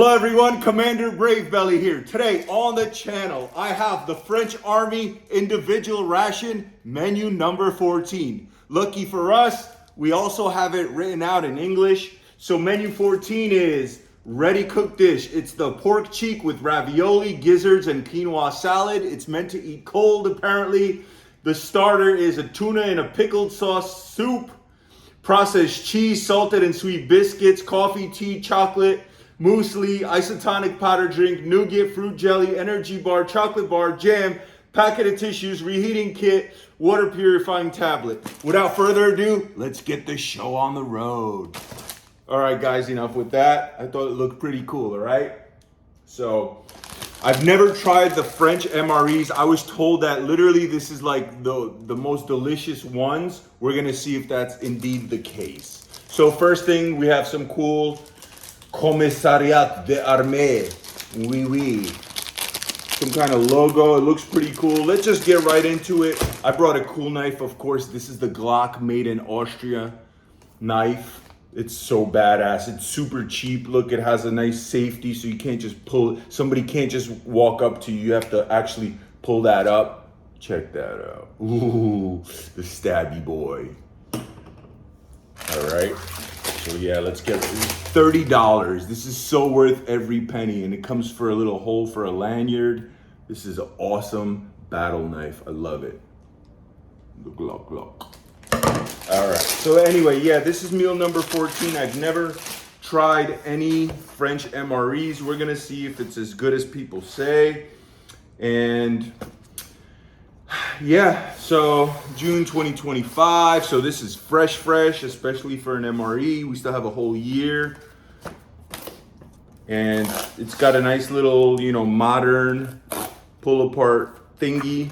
Hello everyone, Commander Bravebelly here. Today on the channel, I have the French Army individual ration menu number 14. Lucky for us, we also have it written out in English. So menu 14 is ready cooked dish. It's the pork cheek with ravioli, gizzards, and quinoa salad. It's meant to eat cold apparently. The starter is a tuna in a pickled sauce soup, processed cheese, salted and sweet biscuits, coffee, tea, chocolate, muesli, isotonic powder drink, nougat, fruit jelly, energy bar, chocolate bar, jam, packet of tissues, reheating kit, water purifying tablet. Without further ado, let's get the show on the road. All right, guys, enough with that. I thought it looked pretty cool, all right? So, I've never tried the French MREs. I was told that literally this is like the most delicious ones. We're gonna see if that's indeed the case. So first thing, we have some cool Commissariat d'Armée, oui oui. Some kind of logo, it looks pretty cool. Let's just get right into it. I brought a cool knife, of course. This is the Glock made in Austria knife. It's so badass, it's super cheap. Look, it has a nice safety so you can't just pull, somebody can't just walk up to you. You have to actually pull that up. Check that out. Ooh, the stabby boy. All right. So yeah, let's get $30. This is so worth every penny, and it comes for a little hole for a lanyard. This is an awesome battle knife. I love it. The Glock Glock. All right. So anyway, yeah, this is meal number 14. I've never tried any French MREs. We're gonna see if it's as good as people say. And yeah, so June 2025. So this is fresh, especially for an MRE. We still have a whole year. And it's got a nice little, you know, modern pull apart thingy.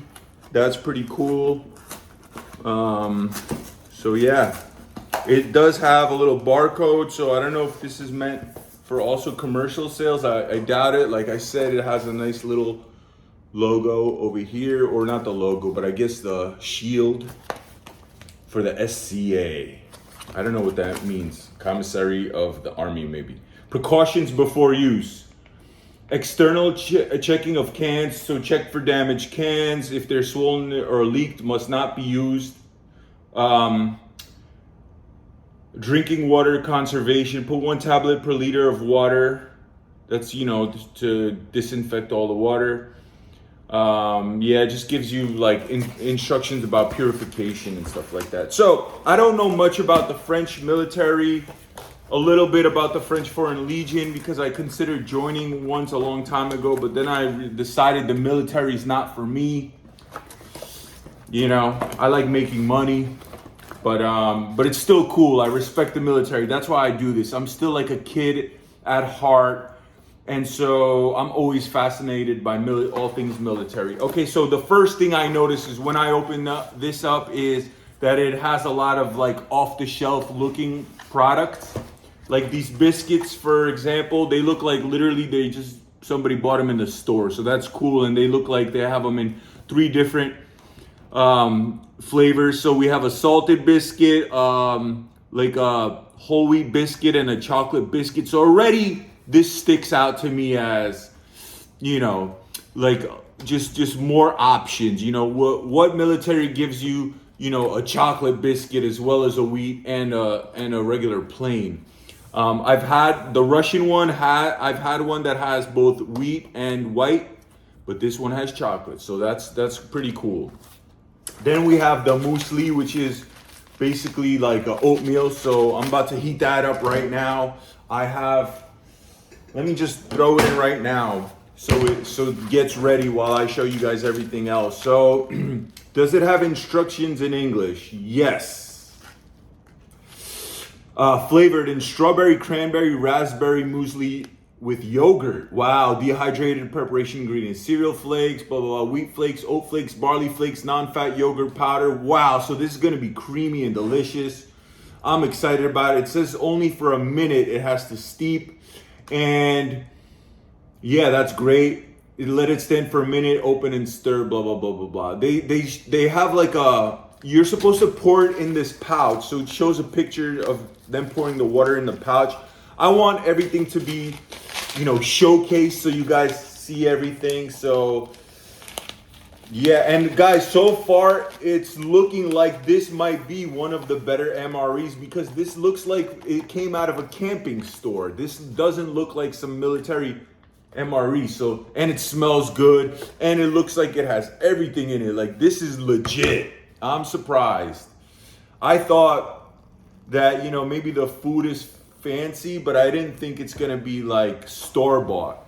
That's pretty cool. So yeah, it does have a little barcode. So I don't know if this is meant for also commercial sales. I doubt it. Like I said, it has a nice little logo over here, or not the logo, but I guess the shield for the SCA. I don't know what that means. Commissary of the Army, maybe. Precautions before use. External checking of cans, so check for damaged cans. If they're swollen or leaked, must not be used. Drinking water conservation. Put 1 tablet per liter of water. That's, you know, to disinfect all the water. Yeah, it just gives you like instructions about purification and stuff like that. So I don't know much about the French military, a little bit about the French Foreign Legion because I considered joining once a long time ago, but then I decided the military is not for me. You know, I like making money, but it's still cool. I respect the military. That's why I do this. I'm still like a kid at heart. And so I'm always fascinated by all things military. Okay, so the first thing I notice is when I open this up is that it has a lot of like off-the-shelf looking products. Like these biscuits, for example, they look like literally somebody bought them in the store. So that's cool. And they look like they have them in 3 different flavors. So we have a salted biscuit, like a whole wheat biscuit, and a chocolate biscuit. So already this sticks out to me as, you know, like just more options. You know, what military gives you, you know, a chocolate biscuit as well as a wheat and a regular plain. I've had the Russian one. I've had one that has both wheat and white, but this one has chocolate. So that's pretty cool. Then we have the muesli, which is basically like a oatmeal. So I'm about to heat that up right now. Let me just throw it in right now so it gets ready while I show you guys everything else. So, does it have instructions in English? Yes. Flavored in strawberry, cranberry, raspberry muesli with yogurt. Wow, dehydrated preparation ingredients. Cereal flakes, blah, blah, blah, wheat flakes, oat flakes, barley flakes, non-fat yogurt powder. Wow, so this is gonna be creamy and delicious. I'm excited about it. It says only for a minute it has to steep. And yeah, that's great. Let it stand for a minute, open and stir, blah, blah, blah, blah, blah. They have like you're supposed to pour it in this pouch. So it shows a picture of them pouring the water in the pouch. I want everything to be showcase so you guys see everything. So yeah, and guys, so far it's looking like this might be one of the better MREs because this looks like it came out of a camping store. This doesn't look like some military MRE. So, and it smells good and it looks like it has everything in it. Like, this is legit. I'm surprised. I thought that, maybe the food is fancy, but I didn't think it's gonna be like store-bought.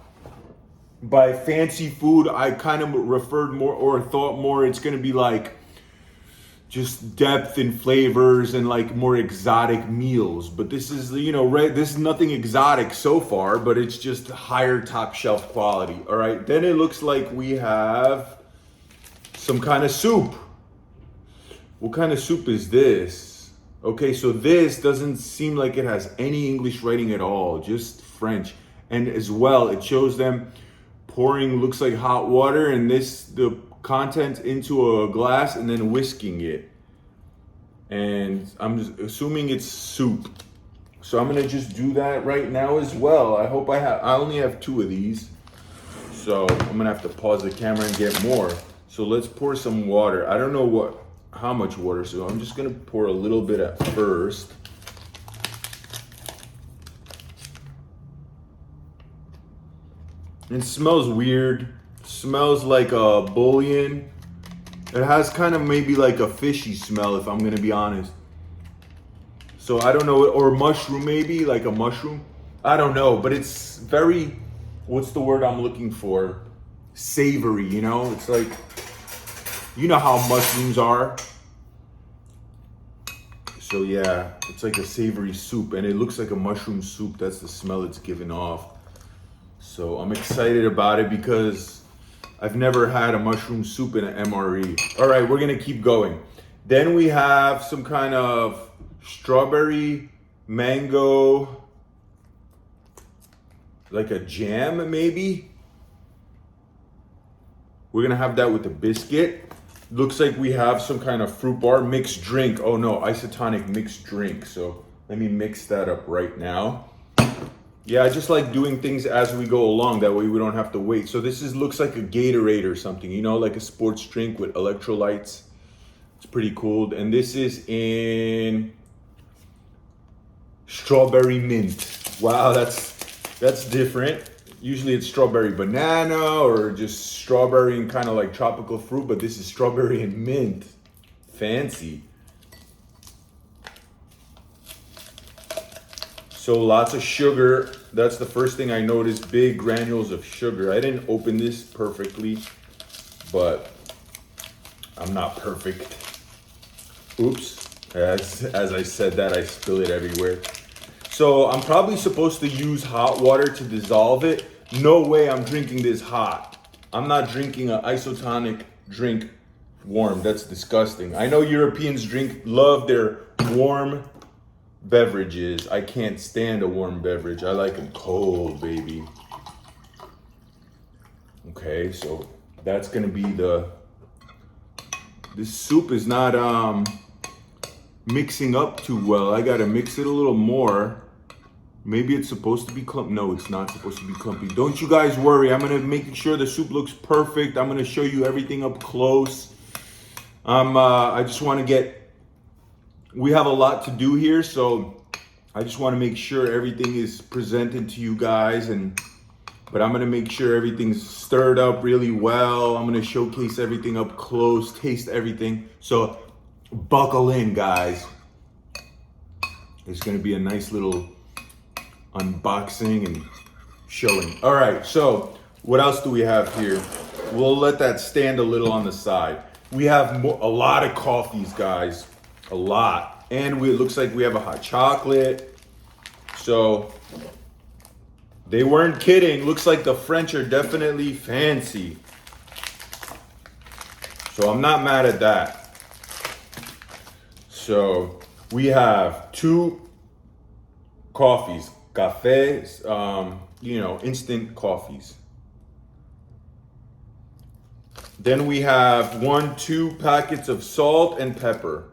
By fancy food, I kind of referred more or thought more it's gonna be like just depth in flavors and like more exotic meals. But this is, this is nothing exotic so far, but it's just higher top shelf quality. All right, then it looks like we have some kind of soup. What kind of soup is this? Okay, so this doesn't seem like it has any English writing at all, just French. And as well, it shows them pouring, looks like hot water, and the contents into a glass and then whisking it. And I'm just assuming it's soup. So I'm gonna just do that right now as well. I only have 2 of these. So I'm gonna have to pause the camera and get more. So let's pour some water. I don't know how much water, so I'm just gonna pour a little bit at first. It smells weird. Smells like a bouillon. It has kind of maybe like a fishy smell, if I'm gonna be honest. So I don't know, or mushroom maybe, like a mushroom. I don't know, but it's very, what's the word I'm looking for? Savory, It's like, how mushrooms are. So yeah, it's like a savory soup, and it looks like a mushroom soup. That's the smell it's giving off. So I'm excited about it because I've never had a mushroom soup in an MRE. All right, we're gonna keep going. Then we have some kind of strawberry, mango, like a jam maybe. We're gonna have that with the biscuit. Looks like we have some kind of fruit bar mixed drink. Oh no, isotonic mixed drink. So let me mix that up right now. Yeah, I just like doing things as we go along. That way we don't have to wait. So this looks like a Gatorade or something, like a sports drink with electrolytes. It's pretty cool. And this is in strawberry mint. Wow, that's different. Usually it's strawberry banana or just strawberry and kind of like tropical fruit, but this is strawberry and mint. Fancy. So lots of sugar. That's the first thing I noticed, big granules of sugar. I didn't open this perfectly, but I'm not perfect. Oops, as I said that, I spill it everywhere. So I'm probably supposed to use hot water to dissolve it. No way I'm drinking this hot. I'm not drinking an isotonic drink warm. That's disgusting. I know Europeans love their warm beverages. I can't stand a warm beverage. I like them cold, baby. Okay, so that's gonna be this soup is not mixing up too well. I gotta mix it a little more. Maybe it's supposed to be clumpy. No, it's not supposed to be clumpy. Don't you guys worry. I'm gonna make sure the soup looks perfect. I'm gonna show you everything up close. I just want to we have a lot to do here, so I just want to make sure everything is presented to you guys, but I'm gonna make sure everything's stirred up really well. I'm gonna showcase everything up close, taste everything. So buckle in, guys. It's gonna be a nice little unboxing and showing. All right, so what else do we have here? We'll let that stand a little on the side. We have a lot of coffees, guys, a lot. And it looks like we have a hot chocolate. So they weren't kidding. Looks like the French are definitely fancy. So I'm not mad at that. So we have 2 coffees, cafes, instant coffees. Then we have 2 packets of salt and pepper.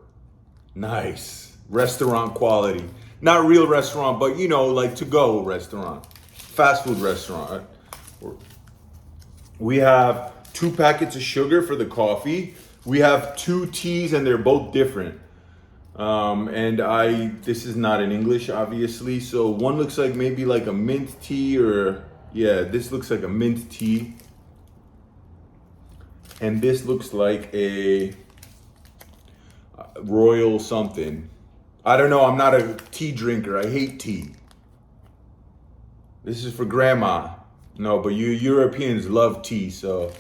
Nice. Restaurant quality. Not real restaurant, but like to-go restaurant. fast food restaurant. We have 2 packets of sugar for the coffee. We have 2 teas and they're both different. This is not in English, obviously. So one looks like maybe like a mint tea this looks like a mint tea. And this looks like a royal something. I don't know, I'm not a tea drinker. I hate tea. This is for grandma. No, but you Europeans love tea, so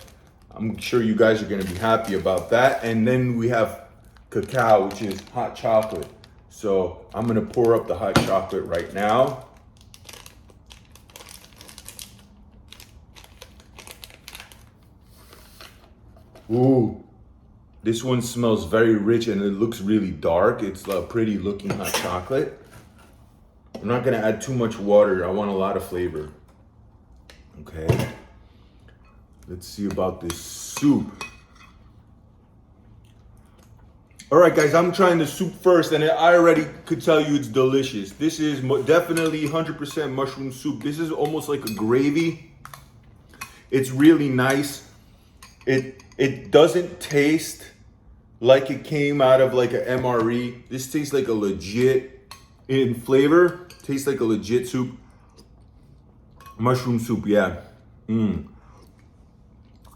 I'm sure you guys are gonna be happy about that. And then we have cacao, which is hot chocolate. So I'm gonna pour up the hot chocolate right now. Ooh, this one smells very rich and it looks really dark. It's a pretty looking hot chocolate. I'm not gonna add too much water. I want a lot of flavor. Okay, let's see about this soup. All right, guys, I'm trying the soup first, and I already could tell you it's delicious. This is definitely 100% mushroom soup. This is almost like a gravy. It's really nice. It doesn't taste like it came out of like an MRE. This tastes like a legit, in flavor, tastes like a legit soup. Mushroom soup, yeah.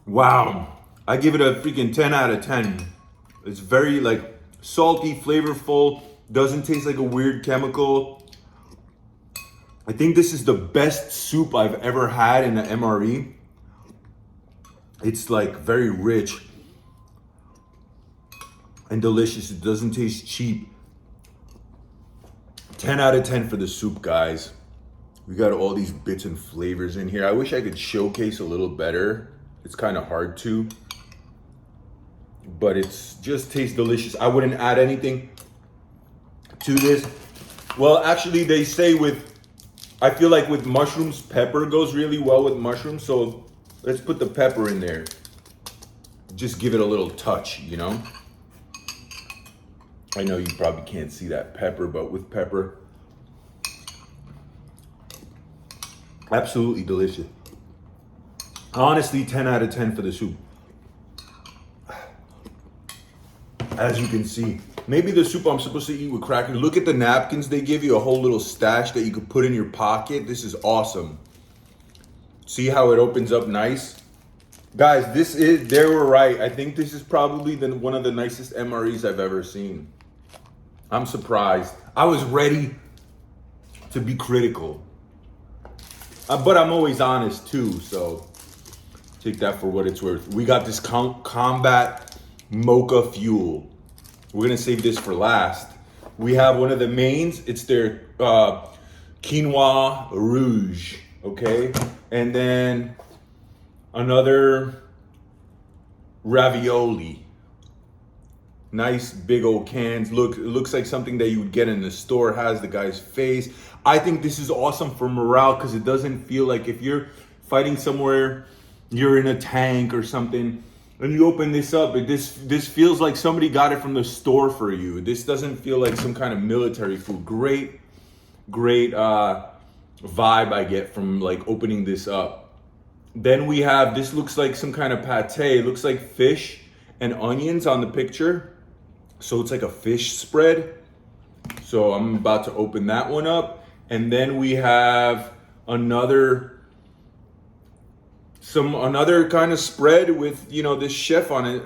Wow. I give it a freaking 10 out of 10. It's very like salty, flavorful, doesn't taste like a weird chemical. I think this is the best soup I've ever had in an MRE. It's like very rich and delicious. It doesn't taste cheap. 10 out of 10 for the soup, guys. We got all these bits and flavors in here. I wish I could showcase a little better. It's kind of hard to, but it's just tastes delicious. I wouldn't add anything to this. Well, actually they say I feel like with mushrooms, pepper goes really well with mushrooms. So let's put the pepper in there. Just give it a little touch, you know? I know you probably can't see that pepper, but with pepper, absolutely delicious. Honestly, 10 out of 10 for the soup. As you can see, maybe the soup I'm supposed to eat with crackers. Look at the napkins they give you, a whole little stash that you could put in your pocket. This is awesome. See how it opens up nice? Guys, they were right. I think this is probably one of the nicest MREs I've ever seen. I'm surprised. I was ready to be critical. But I'm always honest too, so take that for what it's worth. We got this Combat Mocha Fuel. We're gonna save this for last. We have one of the mains. It's their Quinoa Rouge, okay? And then another ravioli. Nice big old cans. Look, it looks like something that you would get in the store. It has the guy's face. I think this is awesome for morale because it doesn't feel like if you're fighting somewhere, you're in a tank or something, and you open this up, this feels like somebody got it from the store for you. This doesn't feel like some kind of military food. Great vibe I get from like opening this up. Then we have, this looks like some kind of pate. It looks like fish and onions on the picture. So it's like a fish spread. So I'm about to open that one up. And then we have another kind of spread with, you know, this chef on it,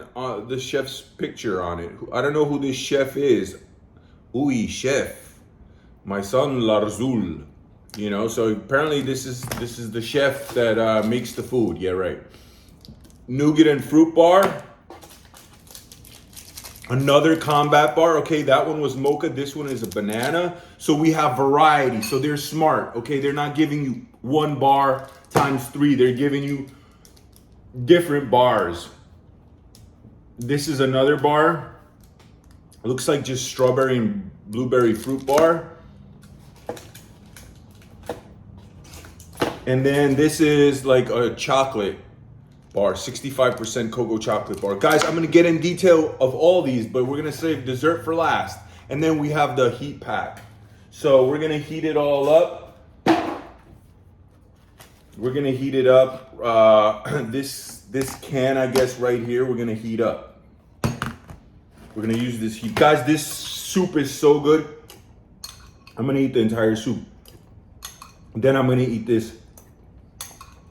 the chef's picture on it. I don't know who this chef is. Oui, chef. My son Larzul. You know, so apparently this is the chef that makes the food. Yeah, right. Nougat and fruit bar. Another combat bar. Okay, that one was mocha. This one is a banana. So we have variety. So they're smart. Okay, they're not giving you one bar times 3. They're giving you different bars. This is another bar. It looks like just strawberry and blueberry fruit bar. And then this is like a chocolate bar, 65% cocoa chocolate bar. Guys, I'm gonna get in detail of all these, but we're gonna save dessert for last. And then we have the heat pack. So we're gonna heat it all up. We're gonna heat it up. This can, I guess, right here, we're gonna heat up. We're gonna use this heat. Guys, this soup is so good. I'm gonna eat the entire soup. Then I'm gonna eat this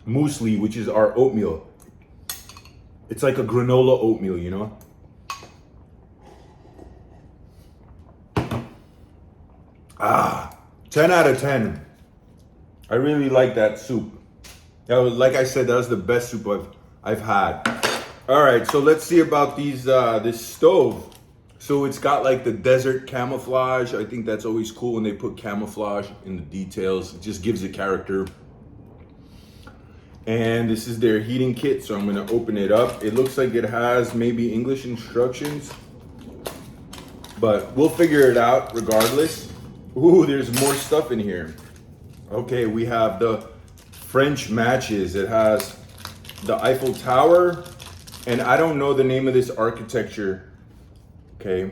muesli, which is our oatmeal. It's like a granola oatmeal, you know? Ah, 10 out of 10. I really like that soup. That was, like I said, that was the best soup I've had. All right, so let's see about these this stove. So it's got like the desert camouflage. I think that's always cool when they put camouflage in the details. It just gives it character. And this is their heating kit, so I'm gonna open it up. It looks like it has maybe English instructions, but we'll figure it out regardless. Ooh, there's more stuff in here. Okay, we have the French matches. It has the Eiffel Tower, and I don't know the name of this architecture. Okay,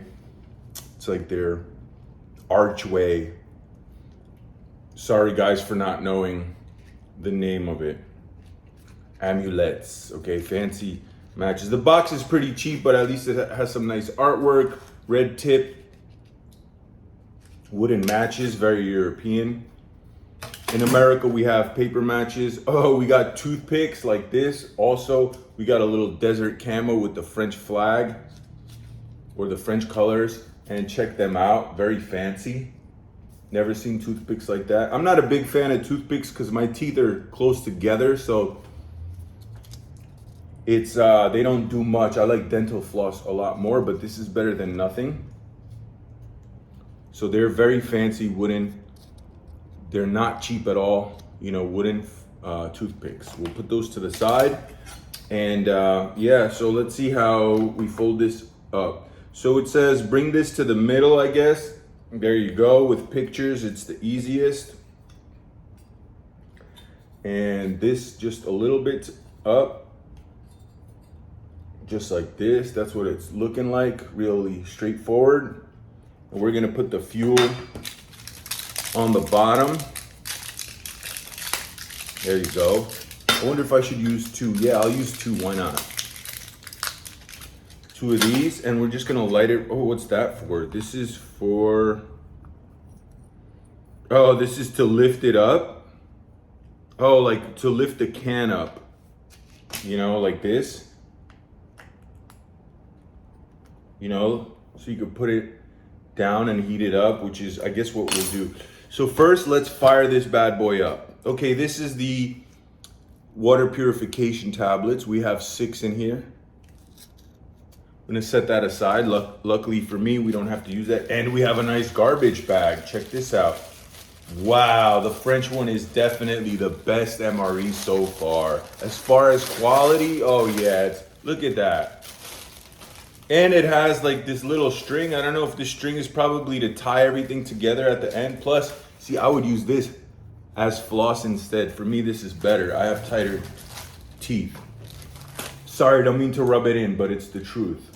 it's like their archway. Sorry guys for not knowing the name of it. Amulets, okay, fancy matches. The box is pretty cheap, but at least it has some nice artwork. Red tip, wooden matches, very European. In America, we have paper matches. Oh, we got toothpicks like this. Also, we got a little desert camo with the French flag or the French colors, and check them out, very fancy. Never seen toothpicks like that. I'm not a big fan of toothpicks because my teeth are close together, so it's they don't do much. I like dental floss a lot more, but this is better than nothing. So they're very fancy wooden. They're not cheap at all, you know, wooden toothpicks. We'll put those to the side. And yeah, so let's see how we fold this up. So it says, bring this to the middle, I guess. There you go, with pictures, it's the easiest. And this just a little bit up, just like this. That's what it's looking like, really straightforward. And we're gonna put the fuel on the bottom. There you go. I wonder if I should use two. Yeah, I'll use two, why not? Two of these, and we're just gonna light it. Oh, what's that for? This is for, oh, this is to lift it up. Oh, like to lift the can up, you know, like this. You know, so you could put it down and heat it up, which is, I guess, what we'll do. So first, let's fire this bad boy up. Okay, this is the water purification tablets. We have 6 in here. I'm gonna set that aside. Luckily for me, we don't have to use that. And we have a nice garbage bag. Check this out. Wow, the French one is definitely the best MRE so far as quality, oh yeah, look at that. And it has like this little string. I don't know if the string is probably to tie everything together at the end. Plus, see, I would use this as floss instead. For me, this is better. I have tighter teeth. Sorry, don't mean to rub it in, but it's the truth.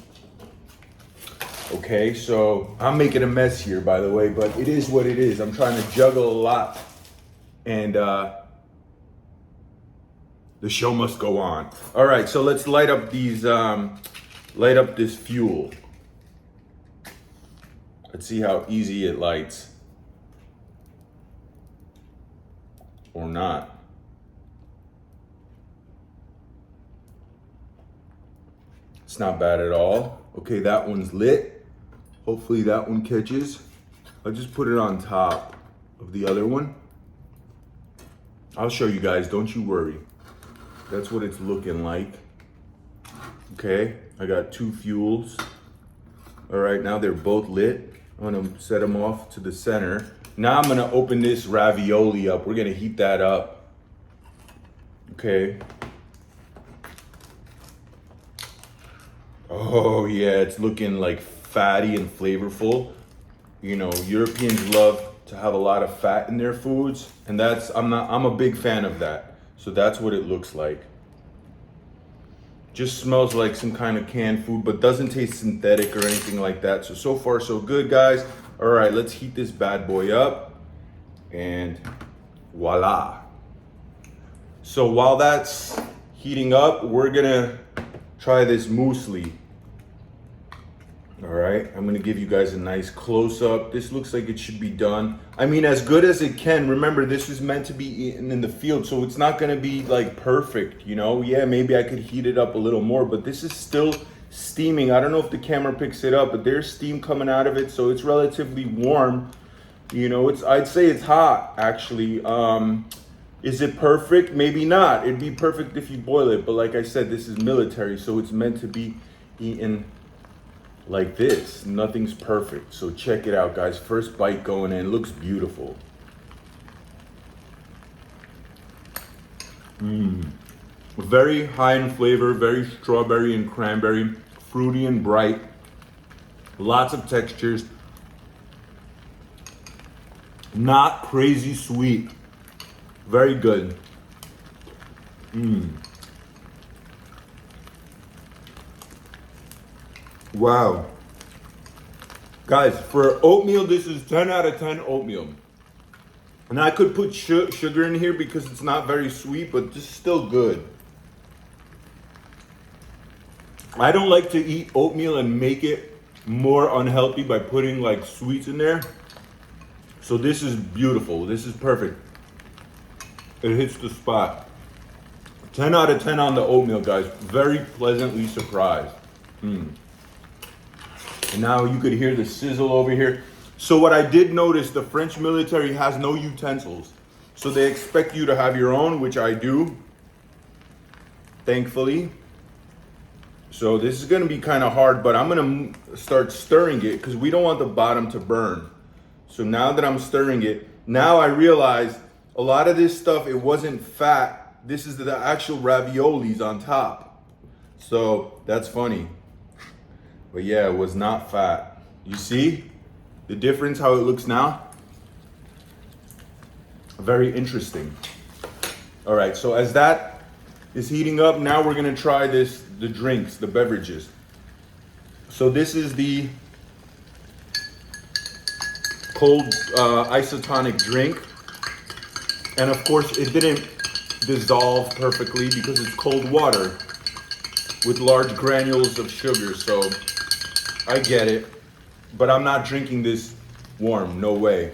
Okay, so I'm making a mess here, by the way, but it is what it is. I'm trying to juggle a lot, and the show must go on. All right, so let's light up these, light up this fuel. Let's see how easy it lights. Or not. It's not bad at all. Okay, that one's lit. Hopefully that one catches. I'll just put it on top of the other one. I'll show you guys, don't you worry. That's what it's looking like. Okay, I got 2 fuels. All right, now they're both lit. I'm gonna set them off to the center. Now I'm gonna open this ravioli up. We're gonna heat that up. Okay. Oh yeah, it's looking like fatty and flavorful. You know, Europeans love to have a lot of fat in their foods, and I'm a big fan of that. So that's what it looks like. Just smells like some kind of canned food, but doesn't taste synthetic or anything like that. So far so good, guys. All right, let's heat this bad boy up, and voila. So while that's heating up, we're gonna try this muesli. All right, I'm gonna give you guys a nice close up. This looks like it should be done. I mean, as good as it can. Remember, this is meant to be eaten in the field, so it's not gonna be like perfect, you know? Yeah, maybe I could heat it up a little more, but this is still steaming. I don't know if the camera picks it up, but there's steam coming out of it, so it's relatively warm. You know, I'd say it's hot, actually. Is it perfect? Maybe not. It'd be perfect if you boil it, but like I said, this is military, so it's meant to be eaten like this. Nothing's perfect. So check it out, guys. First bite going in. Looks beautiful. Very high in flavor, very strawberry and cranberry, fruity and bright. Lots of textures. Not crazy sweet. Very good. Wow. Guys, for oatmeal, this is 10 out of 10 oatmeal. And I could put sugar in here because it's not very sweet, but this is still good. I don't like to eat oatmeal and make it more unhealthy by putting like sweets in there. So this is beautiful. This is perfect. It hits the spot. 10 out of 10 on the oatmeal, guys. Very pleasantly surprised. And now you could hear the sizzle over here. So what I did notice, the French military has no utensils. So they expect you to have your own, which I do, thankfully. So this is gonna be kind of hard, but I'm gonna start stirring it because we don't want the bottom to burn. So now that I'm stirring it, now I realize a lot of this stuff, it wasn't fat. This is the actual raviolis on top. So that's funny. But yeah, it was not fat. You see the difference, how it looks now? Very interesting. All right, so as that is heating up, now we're gonna try the drinks, the beverages. So this is the cold isotonic drink. And of course, it didn't dissolve perfectly because it's cold water with large granules of sugar. So I get it, but I'm not drinking this warm, no way.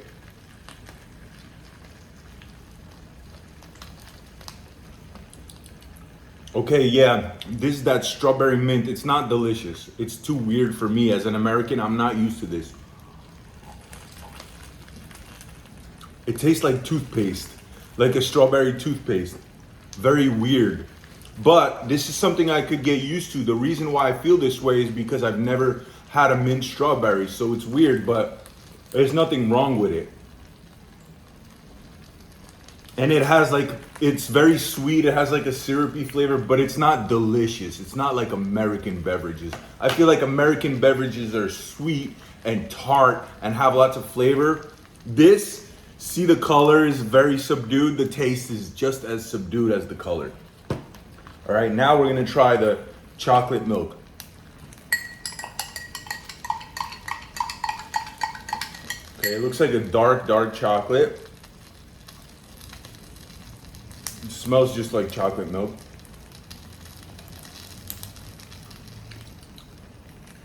Okay, yeah, this is that strawberry mint. It's not delicious. It's too weird for me as an American. I'm not used to this. It tastes like toothpaste, like a strawberry toothpaste. Very weird. But this is something I could get used to. The reason why I feel this way is because I've never had a mint strawberry. So it's weird, but there's nothing wrong with it. And it has like, it's very sweet. It has like a syrupy flavor, but it's not delicious. It's not like American beverages. I feel like American beverages are sweet and tart and have lots of flavor. This, see, the color is very subdued. The taste is just as subdued as the color. All right, now we're gonna try the chocolate milk. Okay, it looks like a dark, dark chocolate. It smells just like chocolate milk.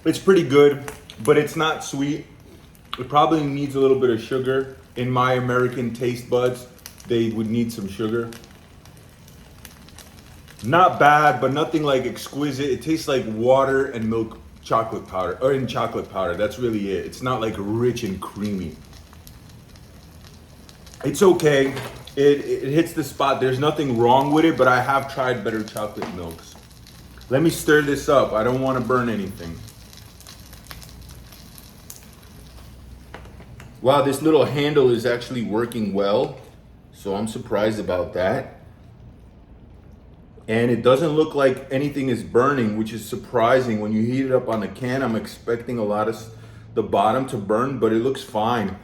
It's pretty good, but it's not sweet. It probably needs a little bit of sugar. In my American taste buds, they would need some sugar. Not bad, but nothing like exquisite. It tastes like water and milk chocolate powder, or in chocolate powder. That's really it. It's not like rich and creamy. It's okay. It hits the spot. There's nothing wrong with it, but I have tried better chocolate milks. Let me stir this up. I don't want to burn anything. Wow, this little handle is actually working well. So I'm surprised about that. And it doesn't look like anything is burning, which is surprising. When you heat it up on the can, I'm expecting a lot of the bottom to burn, but it looks fine.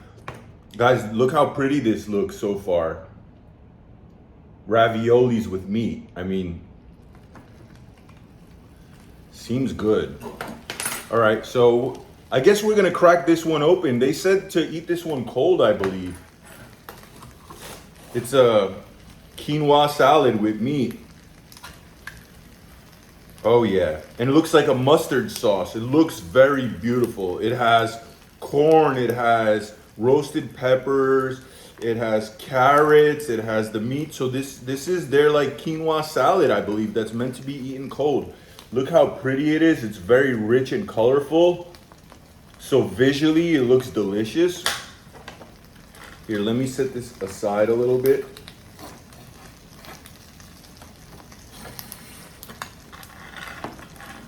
Guys, look how pretty this looks so far. Raviolis with meat. I mean, seems good. All right, so I guess we're gonna crack this one open. They said to eat this one cold, I believe. It's a quinoa salad with meat. Oh yeah, and it looks like a mustard sauce. It looks very beautiful. It has corn, it has roasted peppers, it has carrots, it has the meat. So this is their like quinoa salad, I believe, that's meant to be eaten cold. Look how pretty it is. It's very rich and colorful. So visually it looks delicious. Here, let me set this aside a little bit.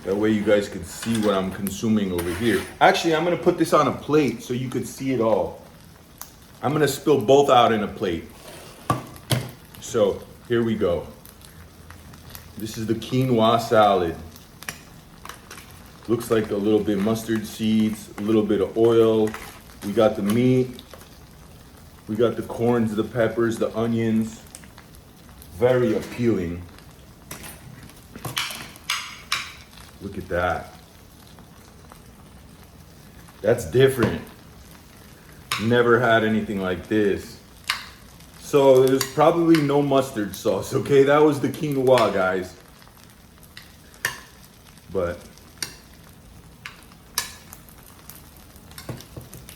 That way you guys can see what I'm consuming over here. Actually, I'm gonna put this on a plate so you could see it all. I'm gonna spill both out in a plate. So here we go. This is the quinoa salad. Looks like a little bit mustard seeds, a little bit of oil. We got the meat. We got the corns, the peppers, the onions. Very appealing. Look at that. That's different. Never had anything like this. So there's probably no mustard sauce, okay? That was the quinoa, guys. But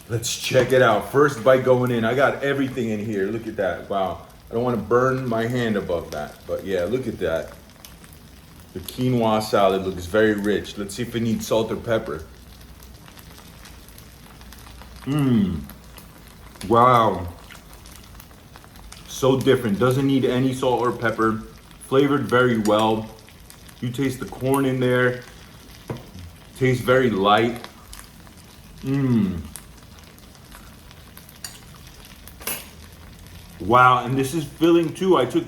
let's check it out. First bite going in. I got everything in here. Look at that. Wow. I don't want to burn my hand above that. But yeah, look at that. The quinoa salad looks very rich. Let's see if it needs salt or pepper. Wow. So different. Doesn't need any salt or pepper. Flavored very well. You taste the corn in there. Tastes very light. Wow, and this is filling too. I took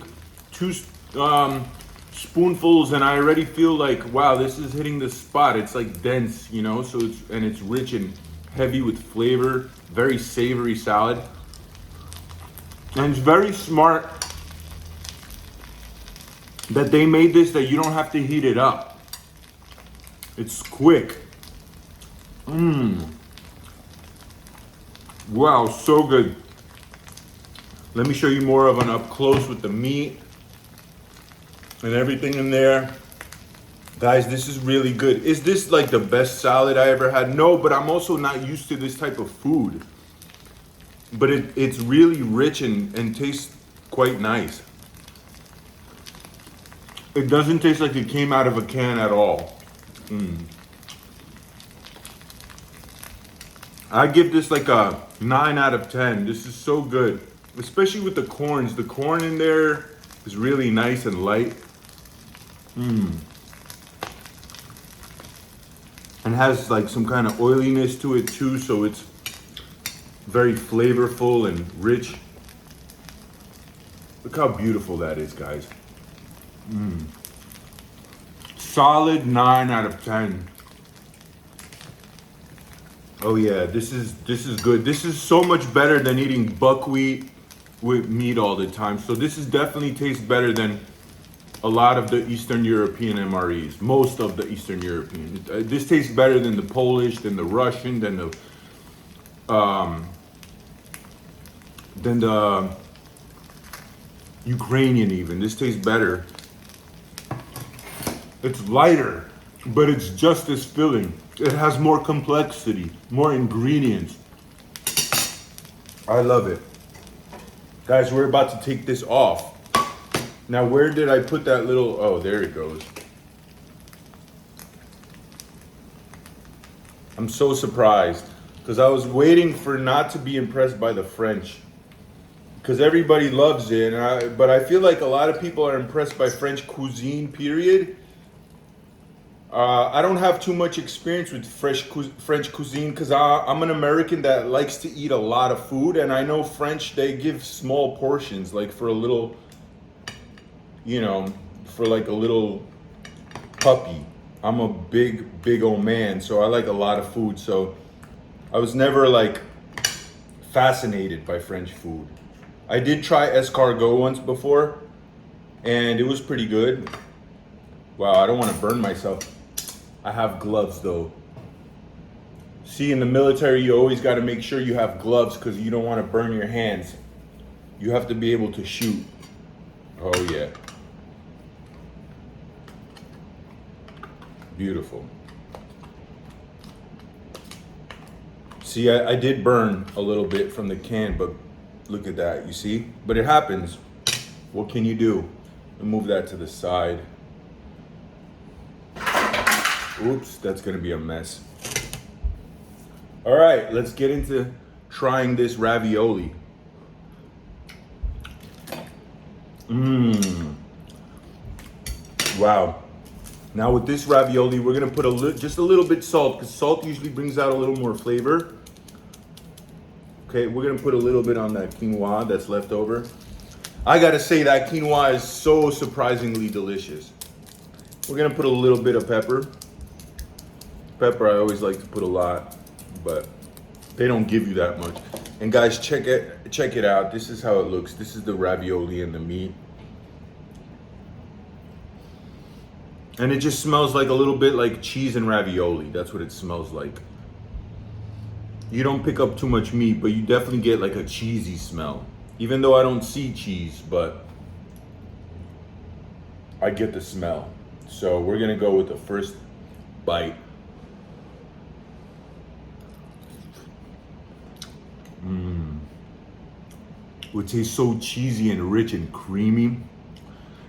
2 spoonfuls and I already feel like, wow, this is hitting the spot. It's like dense, you know, so it's rich and heavy with flavor. Very savory salad. And it's very smart that they made this, that you don't have to heat it up. It's quick. Wow, so good. Let me show you more of an up close with the meat and everything in there. Guys, this is really good. Is this like the best salad I ever had? No, but I'm also not used to this type of food. But it's really rich and tastes quite nice. It doesn't taste like it came out of a can at all. I give this like a 9 out of 10. This is so good. Especially with the corns. The corn in there is really nice and light. And has like some kind of oiliness to it too, so it's very flavorful and rich. Look how beautiful that is, guys. Solid 9 out of 10. Oh yeah, this is good. This is so much better than eating buckwheat with meat all the time. So this is definitely tastes better than a lot of the Eastern European MREs. Most of the Eastern European. This tastes better than the Polish, than the Russian, than the Ukrainian even. This tastes better. It's lighter, but it's just as filling. It has more complexity, more ingredients. I love it. Guys, we're about to take this off. Now, where did I put that little, oh, there it goes. I'm so surprised because I was waiting for not to be impressed by the French, because everybody loves it. But I feel like a lot of people are impressed by French cuisine, period. I don't have too much experience with French cuisine because I'm an American that likes to eat a lot of food. And I know French, they give small portions, like for a little, you know, for like a little puppy. I'm a big old man, so I like a lot of food. So I was never like fascinated by French food. I did try escargot once before, and it was pretty good. Wow, I don't want to burn myself. I have gloves though. See, in the military, you always got to make sure you have gloves because you don't want to burn your hands. You have to be able to shoot. Oh yeah. Beautiful. See, I did burn a little bit from the can, but look at that, you see? But it happens. What can you do? I'll move that to the side. Oops, that's gonna be a mess. All right, let's get into trying this ravioli. Wow. Now with this ravioli, we're gonna put just a little bit salt, because salt usually brings out a little more flavor. Okay, we're gonna put a little bit on that quinoa that's left over. I gotta say that quinoa is so surprisingly delicious. We're gonna put a little bit of pepper. Pepper, I always like to put a lot, but they don't give you that much. And guys, check it out. This is how it looks. This is the ravioli and the meat. And it just smells like a little bit like cheese and ravioli. That's what it smells like. You don't pick up too much meat, but you definitely get like a cheesy smell. Even though I don't see cheese, but I get the smell. So we're gonna go with the first bite. It tastes so cheesy and rich and creamy.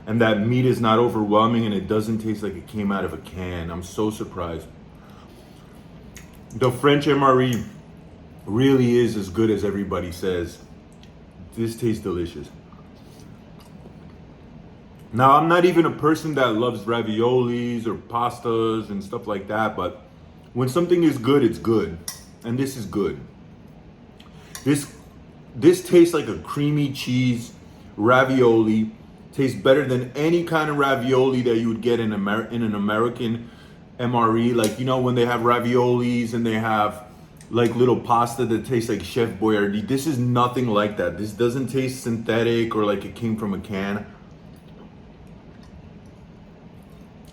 And that meat is not overwhelming, and it doesn't taste like it came out of a can. I'm so surprised. The French MRE really is as good as everybody says. This tastes delicious. Now, I'm not even a person that loves raviolis or pastas and stuff like that, but when something is good, it's good. And this is good. This tastes like a creamy cheese ravioli. Tastes better than any kind of ravioli that you would get in an American MRE. Like, you know, when they have raviolis and they have like little pasta that tastes like Chef Boyardee. This is nothing like that. This doesn't taste synthetic or like it came from a can.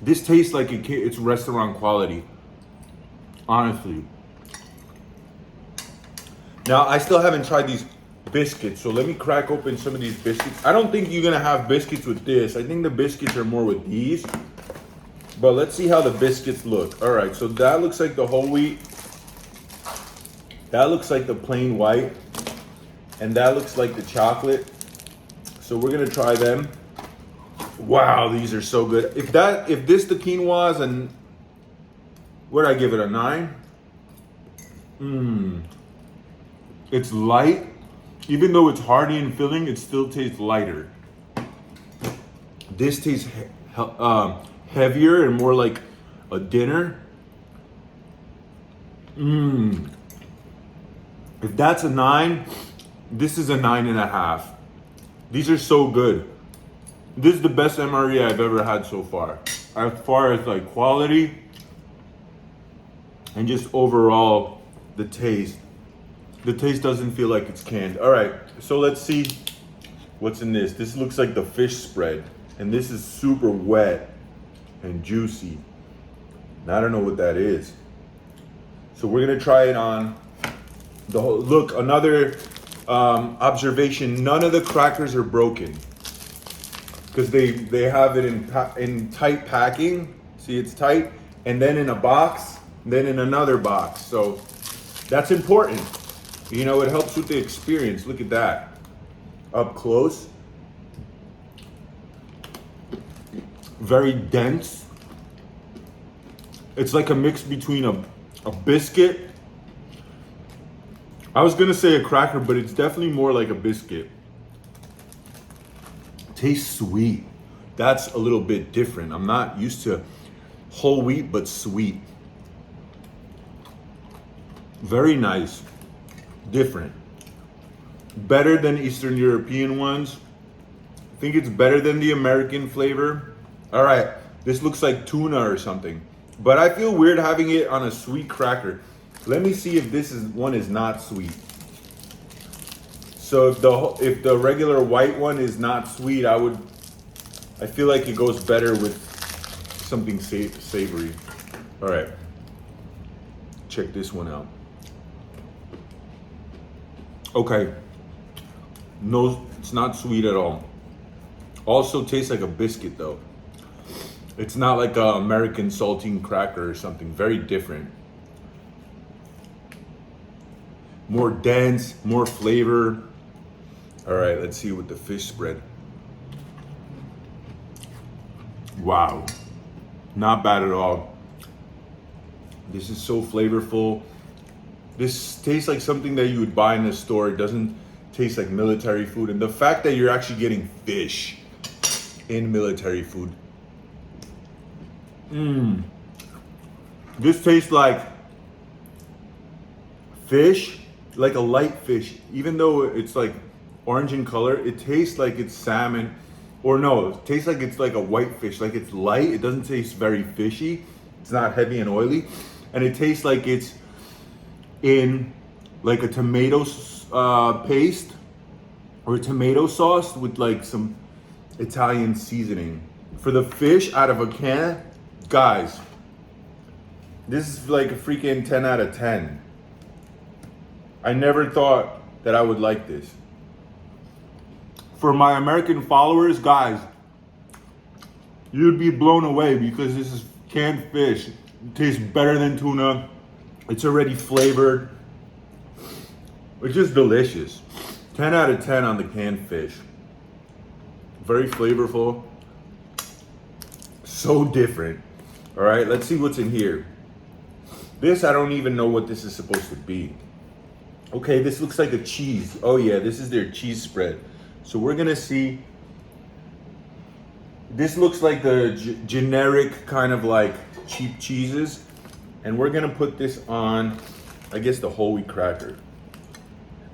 This tastes like it's restaurant quality, honestly. Now, I still haven't tried these biscuits, so let me crack open some of these biscuits. I don't think you're gonna have biscuits with this. I think the biscuits are more with these. But let's see how the biscuits look. All right, so that looks like the whole wheat. That looks like the plain white. And that looks like the chocolate. So we're gonna try them. Wow, these are so good. If this the quinoa is and what'd I give it, a 9? It's light. Even though it's hearty and filling, it still tastes lighter. This tastes heavier and more like a dinner. If that's a 9, this is a 9.5. These are so good. This is the best MRE I've ever had so far as like quality and just overall the taste. The taste doesn't feel like it's canned. All right, so let's see what's in this. This looks like the fish spread, and this is super wet and juicy. I don't know what that is. So we're gonna try it on the whole. Look, another observation, none of the crackers are broken because they have it in tight packing. See, it's tight, and then in a box, then in another box. So that's important. You know, it helps with the experience. Look at that. Up close. Very dense. It's like a mix between a biscuit. I was gonna say a cracker, but it's definitely more like a biscuit. Tastes sweet. That's a little bit different. I'm not used to whole wheat, but sweet. Very nice. Different. Better than Eastern European ones. I think it's better than the American flavor. All right, this looks like tuna or something, but I feel weird having it on a sweet cracker. Let me see if this one is not sweet. So if the regular white one is not sweet, I feel like it goes better with something savory. All right, check this one out. Okay, no, it's not sweet at all. Also tastes like a biscuit though. It's not like a American saltine cracker or something. Very different. More dense, more flavor. All right, let's see with the fish spread. Wow, not bad at all. This is so flavorful. This tastes like something that you would buy in a store. It doesn't taste like military food. And the fact that you're actually getting fish in military food. This tastes like fish, like a light fish. Even though it's like orange in color, it tastes like it's salmon. Or no, it tastes like it's like a white fish. Like it's light, it doesn't taste very fishy. It's not heavy and oily. And it tastes like it's in like a tomato paste or tomato sauce with like some Italian seasoning. For the fish out of a can, guys, this is like a freaking 10 out of 10. I never thought that I would like this. For my American followers, guys, you'd be blown away because this is canned fish. It tastes better than tuna. It's already flavored. It's just delicious. 10 out of 10 on the canned fish. Very flavorful. So different. All right, let's see what's in here. This, I don't even know what this is supposed to be. Okay, this looks like a cheese. Oh yeah, this is their cheese spread. So we're gonna see. This looks like the generic kind of like cheap cheeses. And we're gonna put this on, I guess, the whole wheat cracker.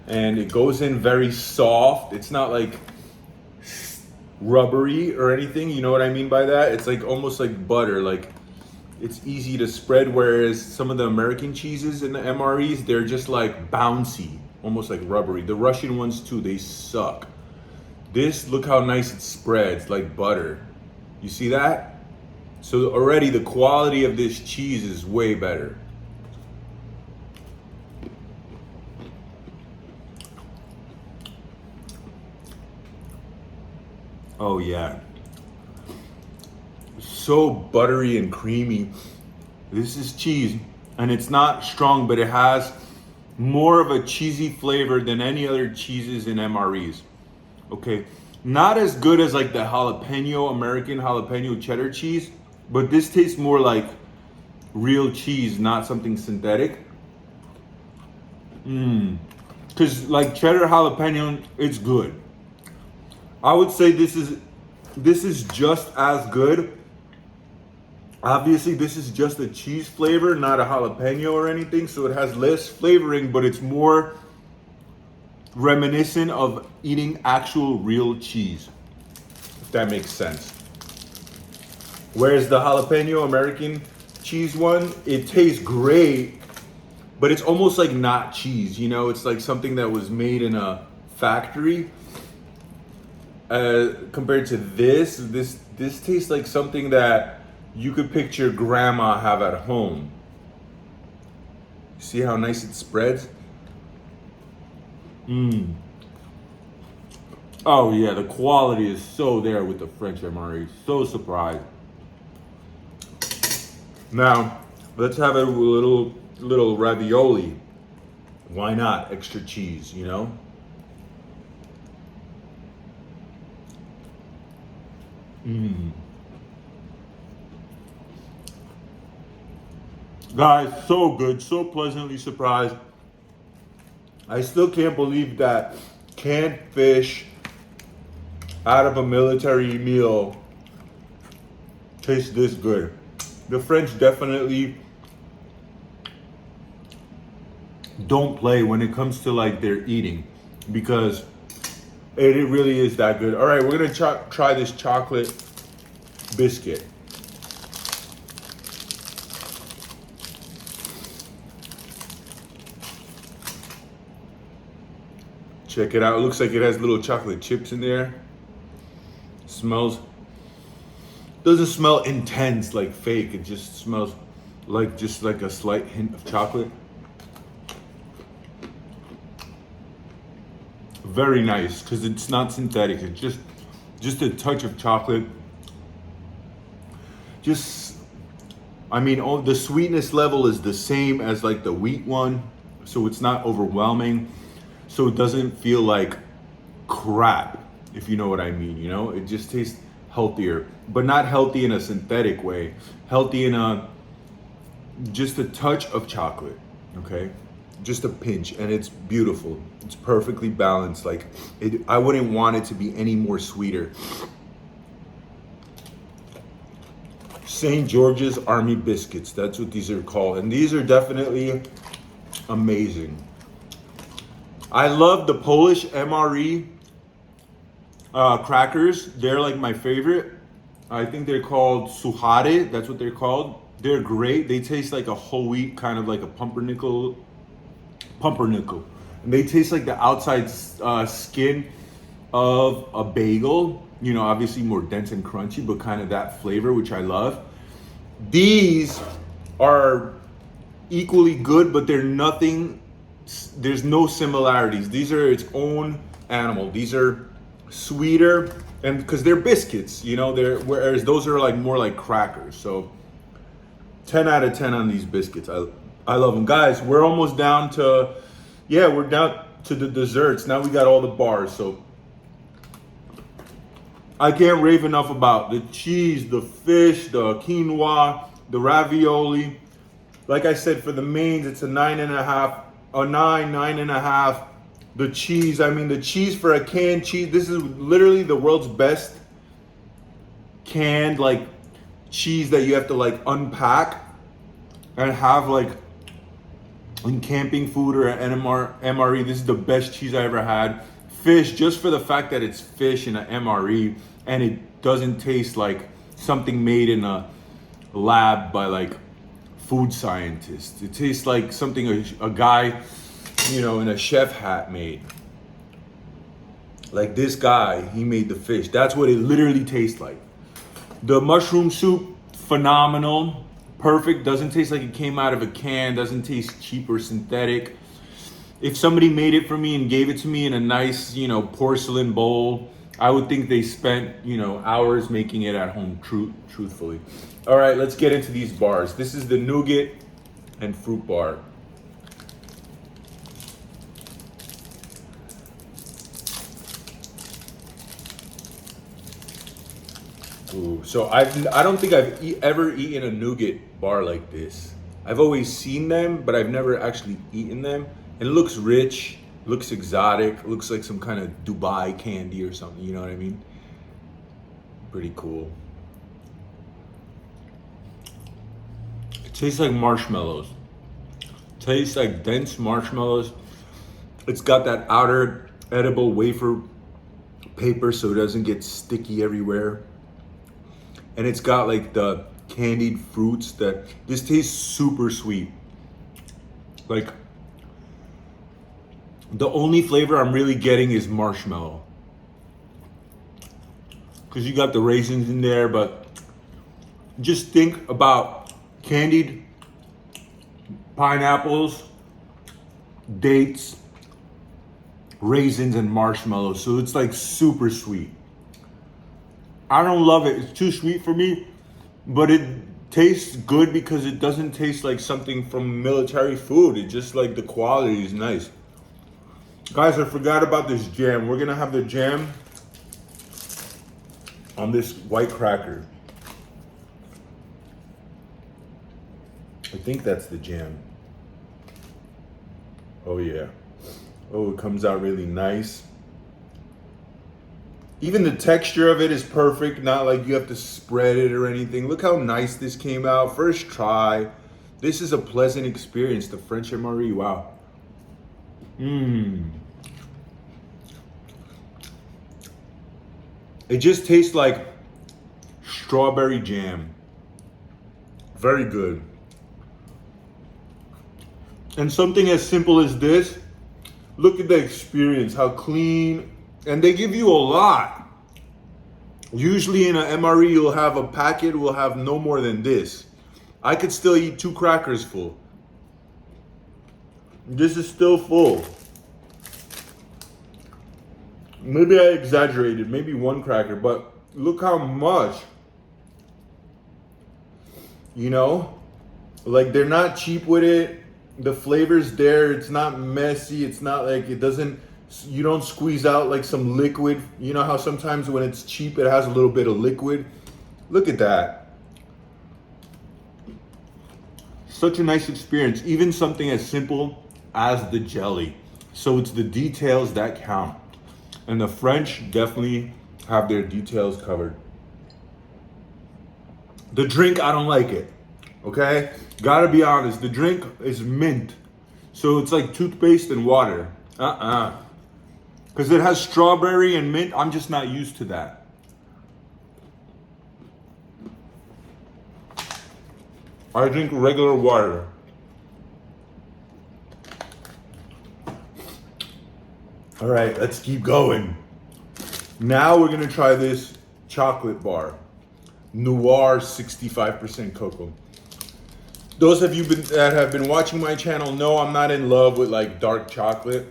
And it goes in very soft. It's not like rubbery or anything, you know what I mean by that? It's like almost like butter, like it's easy to spread, whereas some of the American cheeses in the MREs, they're just like bouncy, almost like rubbery. The Russian ones too, they suck. This, look how nice it spreads, like butter. You see that? So already the quality of this cheese is way better. Oh yeah. So buttery and creamy. This is cheese, and it's not strong, but it has more of a cheesy flavor than any other cheeses in MREs. Okay, not as good as like the jalapeno, American jalapeno cheddar cheese, but this tastes more like real cheese, not something synthetic. Because like cheddar jalapeno, it's good. I would say this is just as good. Obviously, this is just a cheese flavor, not a jalapeno or anything, so it has less flavoring, but it's more reminiscent of eating actual real cheese, if that makes sense. Whereas the jalapeno American cheese one, it tastes great, but it's almost like not cheese, you know? It's like something that was made in a factory. Compared to this tastes like something that you could picture grandma have at home. See how nice it spreads? Oh yeah, the quality is so there with the French MRE. So surprised. Now, let's have a little ravioli. Why not? Extra cheese, you know? Guys, so good, so pleasantly surprised. I still can't believe that canned fish out of a military meal tastes this good. The French definitely don't play when it comes to like their eating, because it really is that good. All right, we're gonna try this chocolate biscuit. Check it out. It looks like it has little chocolate chips in there. Doesn't smell intense like fake. It just smells like a slight hint of chocolate. Very nice, because it's not synthetic. It's just Just a touch of chocolate. Just, I mean, all the sweetness level is the same as like the wheat one, so it's not overwhelming, so it doesn't feel like crap, if you know what I mean. You know, it just tastes healthier, but not healthy in a synthetic way, healthy in a just a touch of chocolate. Okay, just a pinch, and it's beautiful. It's perfectly balanced. Like I wouldn't want it to be any more sweeter. St. George's Army biscuits, that's what these are called, and these are definitely amazing. I love the Polish MRE crackers. They're like my favorite. I think they're called suchary, that's what they're called. They're great. They taste like a whole wheat, kind of like a pumpernickel. And they taste like the outside skin of a bagel. You know, obviously more dense and crunchy, but kind of that flavor, which I love. These are equally good, but they're nothing, there's no similarities. These are its own animal. These are sweeter, and because they're biscuits, you know, whereas those are like more like crackers. So 10 out of 10 on these biscuits. I love them. Guys, we're almost down to, we're down to the desserts. Now we got all the bars, so I can't rave enough about the cheese, the fish, the quinoa, the ravioli. Like I said, for the mains, it's a 9.5, a 9.5. The cheese, I mean, the cheese for a canned cheese, this is literally the world's best canned like cheese that you have to like unpack and have like in camping food or at MRE. This is the best cheese I ever had. Fish, just for the fact that it's fish in an MRE and it doesn't taste like something made in a lab by like food scientists. It tastes like something a guy, you know, in a chef hat made. Like this guy, he made the fish. That's what it literally tastes like. The mushroom soup, phenomenal, perfect. Doesn't taste like it came out of a can. Doesn't taste cheap or synthetic. If somebody made it for me and gave it to me in a nice, you know, porcelain bowl, I would think they spent, you know, hours making it at home, truthfully. All right, let's get into these bars. This is the nougat and fruit bar. Ooh, so I don't think I've ever eaten a nougat bar like this. I've always seen them, but I've never actually eaten them. And it looks rich, looks exotic, looks like some kind of Dubai candy or something, you know what I mean? Pretty cool. It tastes like marshmallows. Tastes like dense marshmallows. It's got that outer edible wafer paper so it doesn't get sticky everywhere. And it's got like the candied fruits that, this tastes super sweet. Like, the only flavor I'm really getting is marshmallow. Because you got the raisins in there, but just think about candied pineapples, dates, raisins, and marshmallows. So it's like super sweet. I don't love it. It's too sweet for me, but it tastes good because it doesn't taste like something from military food. It just like the quality is nice. Guys, I forgot about this jam. We're gonna have the jam on this white cracker. I think that's the jam. Oh yeah. Oh, it comes out really nice. Even the texture of it is perfect, not like you have to spread it or anything. Look how nice this came out. First try. This is a pleasant experience, the French MRE, wow. It just tastes like strawberry jam. Very good. And something as simple as this, look at the experience, how clean, and they give you a lot. Usually in an MRE, you'll have a packet, will have no more than this. I could still eat 2 crackers full. This is still full. Maybe I exaggerated, maybe one cracker, but look how much. You know, like they're not cheap with it. The flavor's there. It's not messy. It's not like it doesn't, you don't squeeze out like some liquid. You know how sometimes when it's cheap, it has a little bit of liquid. Look at that. Such a nice experience. Even something as simple as the jelly. So it's the details that count. And the French definitely have their details covered. The drink, I don't like it. Okay? Gotta be honest, the drink is mint. So it's like toothpaste and water. Because it has strawberry and mint. I'm just not used to that. I drink regular water. All right, let's keep going. Now we're gonna try this chocolate bar. Noir 65% cocoa. Those of you that have been watching my channel know I'm not in love with like dark chocolate.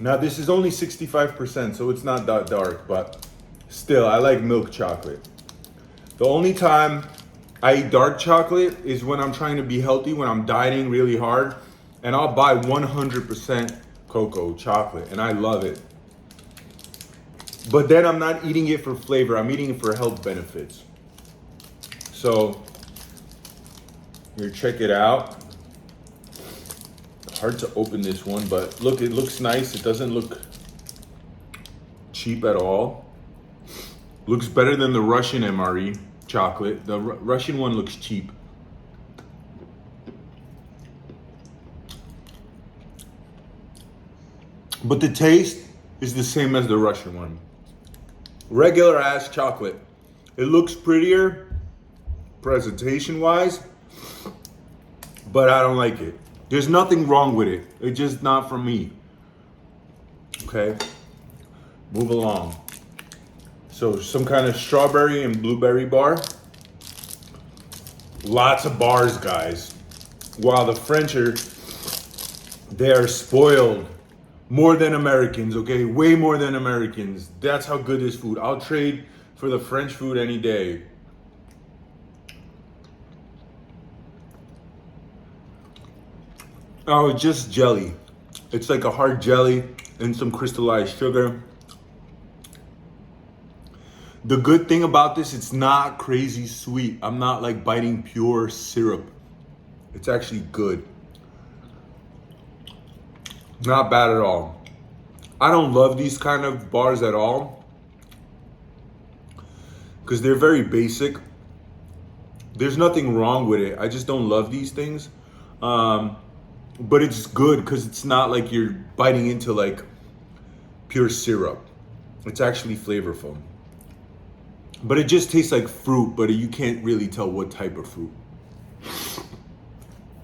Now this is only 65%, so it's not that dark, but still, I like milk chocolate. The only time I eat dark chocolate is when I'm trying to be healthy, when I'm dieting really hard, and I'll buy 100% cocoa chocolate, and I love it. But then I'm not eating it for flavor, I'm eating it for health benefits. So, here, check it out. Hard to open this one, but look, it looks nice. It doesn't look cheap at all. Looks better than the Russian MRE chocolate. The Russian one looks cheap. But the taste is the same as the Russian one. Regular ass chocolate. It looks prettier presentation wise, but I don't like it. There's nothing wrong with it. It's just not for me. Okay, move along. So some kind of strawberry and blueberry bar. Lots of bars, guys. While the French they are spoiled more than Americans, okay? Way more than Americans. That's how good this food. I'll trade for the French food any day. Oh, it's just jelly. It's like a hard jelly and some crystallized sugar. The good thing about this, it's not crazy sweet. I'm not like biting pure syrup. It's actually good. Not bad at all. I don't love these kind of bars at all because they're very basic. There's nothing wrong with it. I just don't love these things. But it's good because it's not like you're biting into like pure syrup. It's actually flavorful. But it just tastes like fruit, but you can't really tell what type of fruit.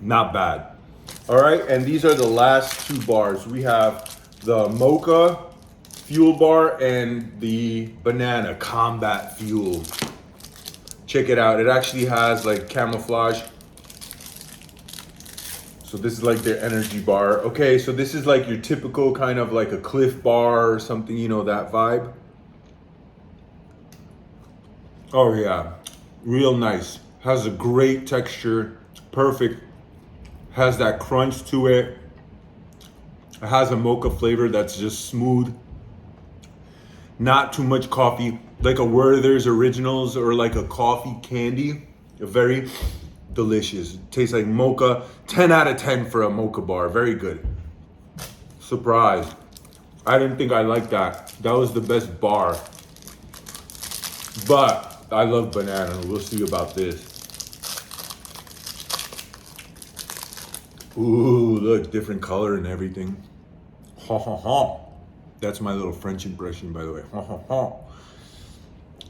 Not bad. All right, and these are the last two bars. We have the mocha fuel bar and the banana combat fuel. Check it out. It actually has like camouflage. So this is like their energy bar. Okay, so this is like your typical kind of like a Cliff bar or something, you know, that vibe. Oh yeah, real nice. Has a great texture, perfect. Has that crunch to it. It has a mocha flavor that's just smooth. Not too much coffee, like a Werther's Originals or like a coffee candy. Very delicious. It tastes like mocha. 10 out of 10 for a mocha bar. Very good. Surprised. I didn't think I liked that. That was the best bar. But I love banana. We'll see about this. Ooh, look, different color and everything. Ha ha ha. That's my little French impression, by the way. Ha ha ha.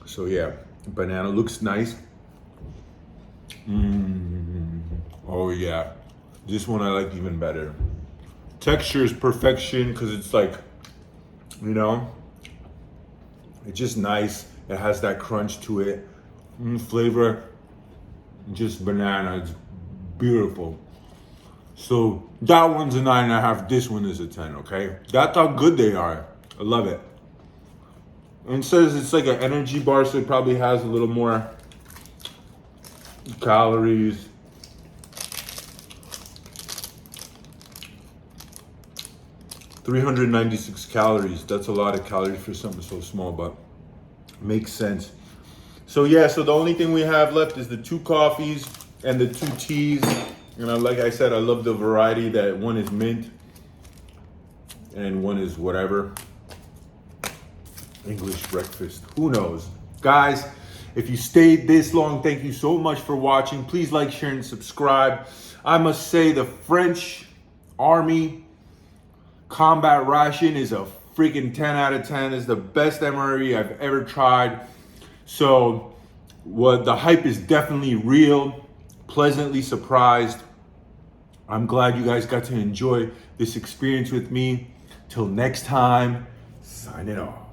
So yeah, banana looks nice. Oh yeah, this one I like even better. Texture is perfection because it's like, you know, it's just nice. It has that crunch to it. Flavor, just banana. It's beautiful. So that one's a 9.5. This one is a 10. Okay, that's how good they are. I love it. And it says it's like an energy bar, so it probably has a little more calories. $396 calories. That's a lot of calories for something so small, but makes sense. So yeah, so the only thing we have left is the 2 coffees and the 2 teas. And like I said, I love the variety that one is mint and one is whatever. English breakfast, who knows? Guys, if you stayed this long, thank you so much for watching. Please like, share, and subscribe. I must say the French Army combat ration is a freaking 10 out of 10. It's the best MRE I've ever tried. So the hype is definitely real. Pleasantly surprised. I'm glad you guys got to enjoy this experience with me. Till next time, signing off.